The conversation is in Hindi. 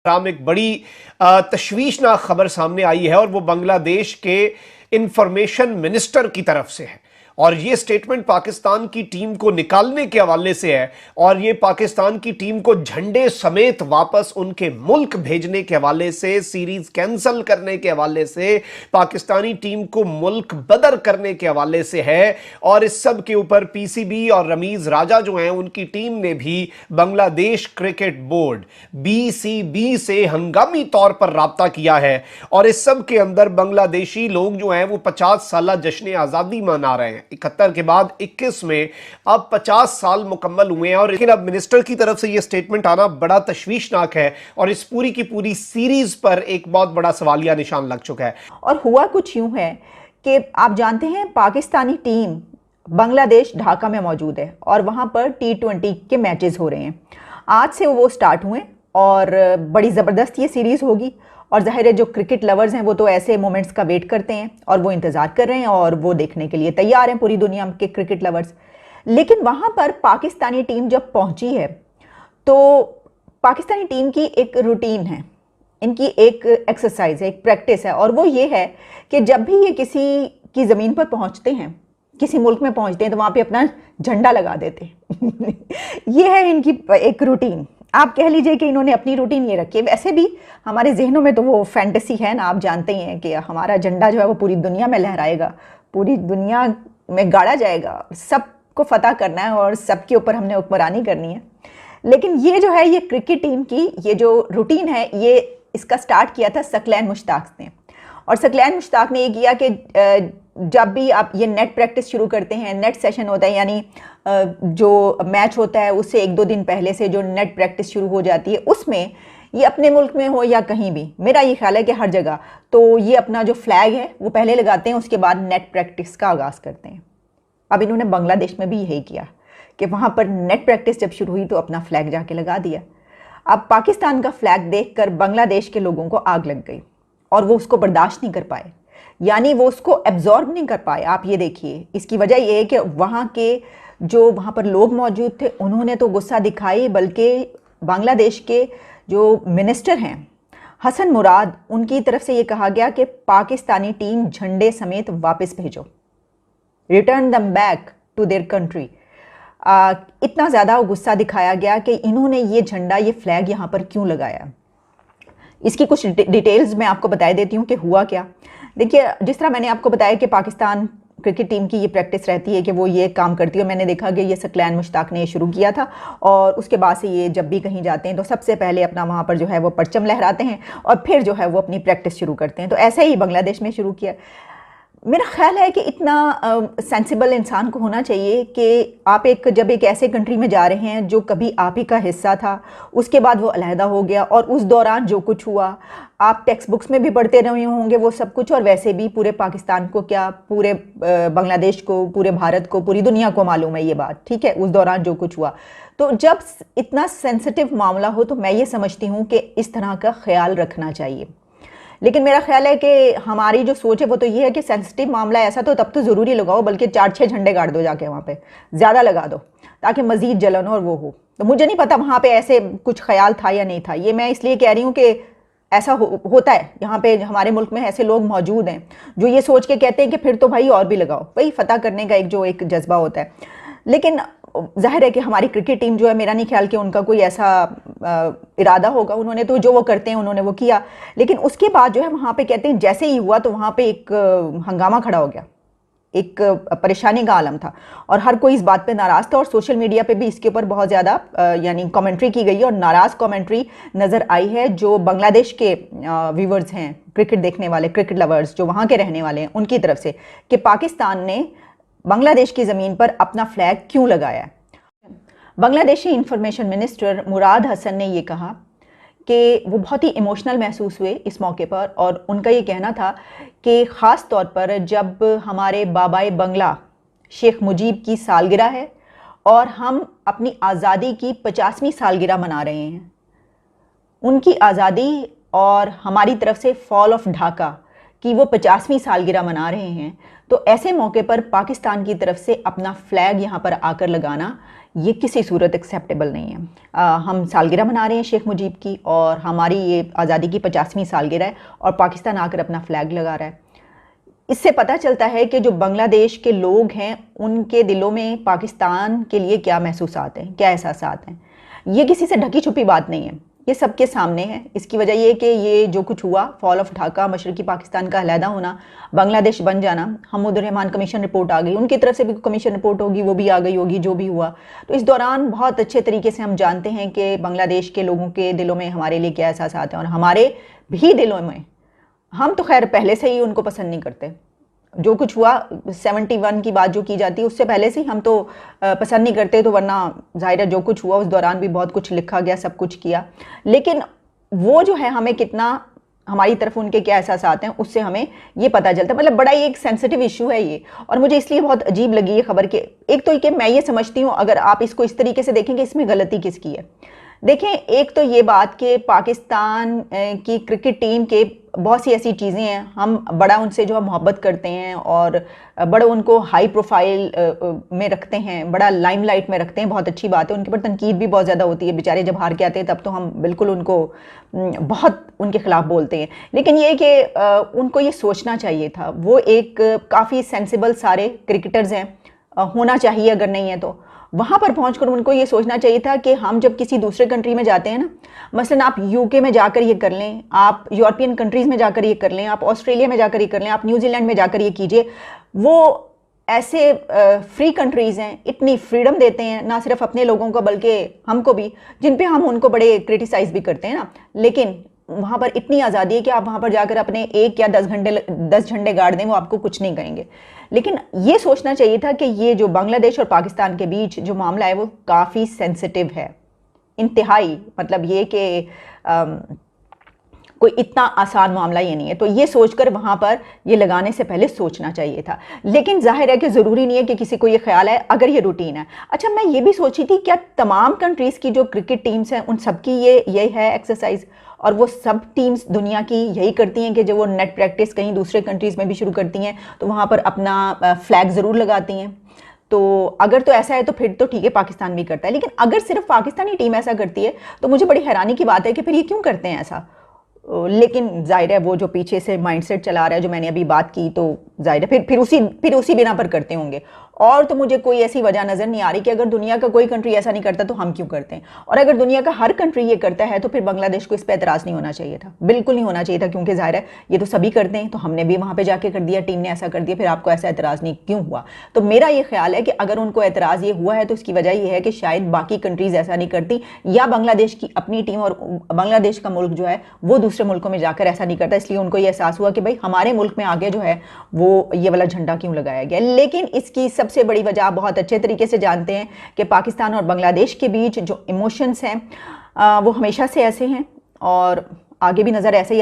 राम एक बड़ी तशवीशनाक खबर सामने आई है और वो बांग्लादेश के इंफॉर्मेशन मिनिस्टर की तरफ से है। और ये स्टेटमेंट पाकिस्तान की टीम को निकालने के हवाले से है और ये पाकिस्तान की टीम को झंडे समेत वापस उनके मुल्क भेजने के हवाले से, सीरीज कैंसिल करने के हवाले से, पाकिस्तानी टीम को मुल्क बदर करने के हवाले से है। और इस सब के ऊपर पीसीबी और रमीज राजा जो हैं उनकी टीम ने भी बांग्लादेश क्रिकेट बोर्ड बीसीबी से हंगामी तौर पर राब्ता किया है। और इस सब के अंदर बांग्लादेशी लोग जो हैं वो 50 साल जश्न आज़ादी मना रहे हैं। 71 के बाद 21 में अब 50 साल मुकम्मल हुए हैं। और लेकिन अब मिनिस्टर की तरफ से यह स्टेटमेंट आना बड़ा तशवीशनाक है और इस पूरी की पूरी सीरीज पर एक बहुत बड़ा सवालिया निशान लग चुका है। और हुआ कुछ यूं है कि आप जानते हैं पाकिस्तानी टीम बांग्लादेश ढाका में मौजूद है और वहां पर T20 के मैचेस हो रहे हैं। आज से वो स्टार्ट हुए और बड़ी ज़बरदस्त ये सीरीज़ होगी। और ज़ाहिर है जो क्रिकेट लवर्स हैं वो तो ऐसे मोमेंट्स का वेट करते हैं और वो इंतज़ार कर रहे हैं और वो देखने के लिए तैयार हैं, पूरी दुनिया के क्रिकेट लवर्स। लेकिन वहाँ पर पाकिस्तानी टीम जब पहुँची है तो पाकिस्तानी टीम की एक रूटीन है, इनकी एक एक्सरसाइज है, एक प्रैक्टिस है। और वो ये है कि जब भी ये किसी की ज़मीन पर पहुँचते हैं, किसी मुल्क में पहुँचते हैं, तो वहाँ पे अपना झंडा लगा देते हैं। ये है इनकी एक रूटीन। आप कह लीजिए कि इन्होंने अपनी रूटीन ये रखी है। वैसे भी हमारे जहनों में तो वो फैंटेसी है ना, आप जानते ही हैं कि हमारा झंडा जो है वो पूरी दुनिया में लहराएगा, पूरी दुनिया में गाड़ा जाएगा, सबको फतह करना है और सबके ऊपर हमने हुक्मरानी करनी है। लेकिन ये जो है, ये क्रिकेट टीम की ये जो रूटीन है, ये इसका स्टार्ट किया था सकलैन मुश्ताक ने। और सकलैन मुश्ताक ने ये किया कि जब भी आप ये नेट प्रैक्टिस शुरू करते हैं, नेट सेशन होता है, यानी जो मैच होता है उससे 1-2 दिन पहले से जो नेट प्रैक्टिस शुरू हो जाती है, उसमें ये अपने मुल्क में हो या कहीं भी, मेरा ये ख्याल है कि हर जगह तो ये अपना जो फ्लैग है वो पहले लगाते हैं, उसके बाद नेट प्रैक्टिस का आगाज़ करते हैं। अब इन्होंने बांग्लादेश में भी यही किया कि वहाँ पर नेट प्रैक्टिस जब शुरू हुई तो अपना फ्लैग जाके लगा दिया। अब पाकिस्तान का फ्लैग देख कर बांग्लादेश के लोगों को आग लग गई और वो उसको बर्दाश्त नहीं कर पाए, यानी वो उसको एब्जॉर्ब नहीं कर पाए। आप ये देखिए, इसकी वजह ये है कि वहाँ के जो वहाँ पर लोग मौजूद थे उन्होंने तो गुस्सा दिखाई, बल्कि बांग्लादेश के जो मिनिस्टर हैं हसन मुराद, उनकी तरफ से ये कहा गया कि पाकिस्तानी टीम झंडे समेत वापस भेजो, return them back to their country. इतना ज़्यादा गुस्सा दिखाया गया कि इन्होंने ये झंडा, ये फ्लैग यहाँ पर क्यों लगाया। इसकी कुछ डिटेल्स मैं आपको बता देती हूँ कि हुआ क्या। देखिए, जिस तरह मैंने आपको बताया कि पाकिस्तान क्रिकेट टीम की ये प्रैक्टिस रहती है कि वो ये काम करती है। मैंने देखा कि ये सकलैन मुश्ताक ने ये शुरू किया था और उसके बाद से ये जब भी कहीं जाते हैं तो सबसे पहले अपना वहाँ पर जो है वो परचम लहराते हैं और फिर जो है वो अपनी प्रैक्टिस शुरू करते हैं। तो ऐसे ही बांग्लादेश में शुरू किया। मेरा ख्याल है कि इतना सेंसिबल इंसान को होना चाहिए कि आप जब एक ऐसे कंट्री में जा रहे हैं जो कभी आप ही का हिस्सा था, उसके बाद वो अलहदा हो गया और उस दौरान जो कुछ हुआ आप टेक्स्ट बुक्स में भी पढ़ते रहे होंगे वो सब कुछ, और वैसे भी पूरे पाकिस्तान को क्या, पूरे बांग्लादेश को, पूरे भारत को, पूरी दुनिया को मालूम है ये बात, ठीक है, उस दौरान जो कुछ हुआ। तो जब इतना सेंसिटिव मामला हो तो मैं ये समझती हूँ कि इस तरह का ख्याल रखना चाहिए। लेकिन मेरा ख्याल है कि हमारी जो सोच है वो तो ये है कि सेंसिटिव मामला ऐसा तो तब तो ज़रूरी लगाओ, बल्कि 4-6 झंडे गाड़ दो जाके, वहाँ पे ज़्यादा लगा दो ताकि मज़ीद जलन और वो हो। तो मुझे नहीं पता वहाँ पे ऐसे कुछ ख्याल था या नहीं था, ये मैं इसलिए कह रही हूँ कि ऐसा होता है। यहाँ पे हमारे मुल्क में ऐसे लोग मौजूद हैं जो ये सोच के कहते हैं कि फिर तो भाई और भी लगाओ, भाई फतह करने का एक जज्बा होता है। लेकिन जाहिर है कि हमारी क्रिकेट टीम जो है, मेरा नहीं ख्याल कि उनका कोई ऐसा इरादा होगा, उन्होंने तो जो वो करते हैं उन्होंने वो किया। लेकिन उसके बाद जो है वहाँ पे कहते हैं जैसे ही हुआ तो वहाँ पे एक हंगामा खड़ा हो गया, एक परेशानी का आलम था और हर कोई इस बात पे नाराज़ था और सोशल मीडिया पे भी इसके ऊपर बहुत ज़्यादा यानी कमेंट्री की गई और नाराज़ कमेंट्री नज़र आई है जो बांग्लादेश के व्यूवर्स हैं, क्रिकेट देखने वाले, क्रिकेट लवर्स जो वहाँ के रहने वाले हैं, उनकी तरफ से, कि पाकिस्तान ने बांग्लादेश की ज़मीन पर अपना फ्लैग क्यों लगाया। बांग्लादेशी इंफॉर्मेशन मिनिस्टर मुराद हसन ने ये कहा कि वो बहुत ही इमोशनल महसूस हुए इस मौके पर और उनका ये कहना था कि ख़ास तौर पर जब हमारे बाबाए बंगला शेख मुजीब की सालगिरह है और हम अपनी आज़ादी की 50वीं सालगिरह मना रहे हैं, उनकी आज़ादी और हमारी तरफ से फॉल ऑफ ढाका कि वो 50वीं सालगिरह मना रहे हैं, तो ऐसे मौके पर पाकिस्तान की तरफ से अपना फ्लैग यहाँ पर आकर लगाना ये किसी सूरत एक्सेप्टेबल नहीं है। हम सालगिरह मना रहे हैं शेख मुजीब की, और हमारी ये आज़ादी की 50वीं सालगिरह है, और पाकिस्तान आकर अपना फ्लैग लगा रहा है। इससे पता चलता है कि जो बांग्लादेश के लोग हैं उनके दिलों में पाकिस्तान के लिए क्या महसूसात हैं, क्या एहसासात हैं। ये किसी से ढकी छुपी बात नहीं है, ये सबके सामने है। इसकी वजह ये कि ये जो कुछ हुआ, फॉल ऑफ ढाका, मशरकी पाकिस्तान का अलहदा होना, बांग्लादेश बन जाना, हम्मुदुर रहमान कमीशन रिपोर्ट आ गई, उनकी तरफ से भी कमीशन रिपोर्ट होगी, वो भी आ गई होगी, जो भी हुआ। तो इस दौरान बहुत अच्छे तरीके से हम जानते हैं कि बांग्लादेश के लोगों के दिलों में हमारे लिए क्या एहसासात हैं, और हमारे भी दिलों में। हम तो खैर पहले से ही उनको पसंद नहीं करते। जो कुछ हुआ 71 की बात जो की जाती है उससे पहले से ही हम तो पसंद नहीं करते, तो वरना जाहिर है जो कुछ हुआ उस दौरान भी बहुत कुछ लिखा गया, सब कुछ किया। लेकिन वो जो है हमें कितना, हमारी तरफ उनके क्या एहसास आते हैं उससे हमें ये पता चलता है। मतलब बड़ा ही एक सेंसिटिव इशू है ये, और मुझे इसलिए बहुत अजीब लगी ये खबर के। एक तो ये कि मैं ये समझती हूँ, अगर आप इसको इस तरीके से देखेंगे, इसमें गलती किसकी है। देखें, एक तो ये बात कि पाकिस्तान की क्रिकेट टीम के बहुत सी ऐसी चीज़ें हैं, हम बड़ा उनसे जो है मोहब्बत करते हैं, और बड़ा उनको हाई प्रोफाइल में रखते हैं, बड़ा लाइमलाइट में रखते हैं, बहुत अच्छी बात है। उनके ऊपर तनकीद भी बहुत ज़्यादा होती है, बेचारे जब हार के आते हैं तब तो हम बिल्कुल उनको बहुत उनके खिलाफ बोलते हैं। लेकिन ये कि उनको ये सोचना चाहिए था, वो एक काफ़ी सेंसिबल सारे क्रिकेटर्स हैं, होना चाहिए, अगर नहीं है तो वहाँ पर पहुंचकर उनको ये सोचना चाहिए था कि हम जब किसी दूसरे कंट्री में जाते हैं ना, मसलन आप यूके में जाकर ये कर लें, आप यूरोपियन कंट्रीज़ में जाकर ये कर लें, आप ऑस्ट्रेलिया में जाकर ये कर लें, आप न्यूजीलैंड में जाकर ये कीजिए। वो ऐसे फ्री कंट्रीज़ हैं, इतनी फ्रीडम देते हैं ना सिर्फ अपने लोगों को बल्कि हमको भी, जिन पे हम उनको बड़े क्रिटिसाइज़ भी करते हैं ना। लेकिन वहाँ पर इतनी आज़ादी है कि आप वहाँ पर जाकर अपने 1 या 10 झंडे गाड़ दें, वो आपको कुछ नहीं कहेंगे। लेकिन ये सोचना चाहिए था कि ये जो बांग्लादेश और पाकिस्तान के बीच जो मामला है वो काफ़ी सेंसिटिव है, इंतहाई। मतलब ये कि कोई इतना आसान मामला ये नहीं है। तो ये सोचकर वहाँ पर ये लगाने से पहले सोचना चाहिए था। लेकिन जाहिर है कि ज़रूरी नहीं है कि किसी को ये ख्याल है अगर ये रूटीन है। अच्छा, मैं ये भी सोची थी, क्या तमाम कंट्रीज़ की जो क्रिकेट टीम्स हैं उन सब की ये है एक्सरसाइज, और वो सब टीम्स दुनिया की यही करती हैं कि जब वो नेट प्रैक्टिस कहीं दूसरे कंट्रीज़ में भी शुरू करती हैं तो वहाँ पर अपना फ्लैग ज़रूर लगाती हैं। तो अगर तो ऐसा है तो फिर तो ठीक है, पाकिस्तान भी करता है। लेकिन अगर सिर्फ पाकिस्तानी टीम ऐसा करती है तो मुझे बड़ी हैरानी की बात है कि फिर ये क्यों करते हैं ऐसा। लेकिन जाहिर है वो जो पीछे से माइंडसेट चला रहा है, जो मैंने अभी बात की, तो जाहिर है फिर उसी बिना पर करते होंगे। और तो मुझे कोई ऐसी वजह नज़र नहीं आ रही कि अगर दुनिया का कोई कंट्री ऐसा नहीं करता तो हम क्यों करते हैं। और अगर दुनिया का हर कंट्री ये करता है तो फिर बांग्लादेश को इस पर एतराज़ नहीं होना चाहिए था, बिल्कुल नहीं होना चाहिए था, क्योंकि जाहिर है ये तो सभी करते हैं, तो हमने भी वहाँ पर जाके कर दिया, टीम ने ऐसा कर दिया, फिर आपको ऐसा एतराज़ नहीं क्यों हुआ। तो मेरा ये ख्याल है कि अगर उनको एतराज़ ये हुआ है तो इसकी वजह यह है कि शायद बाकी कंट्रीज़ ऐसा नहीं करती, या बांग्लादेश की अपनी टीम और बांग्लादेश का मुल्क जो है वो दूसरे मुल्कों में जाकर ऐसा नहीं करता, इसलिए उनको ये एहसास हुआ कि भाई हमारे मुल्क में आगे जो है वो ये वाला झंडा क्यों लगाया गया। लेकिन इसकी सबसे बड़ी वजह आप बहुत अच्छे तरीके से जानते हैं कि पाकिस्तान और बांग्लादेश के बीच जो इमोशंस हैं वो हमेशा से ऐसे हैं और आगे भी नज़र ऐसे ही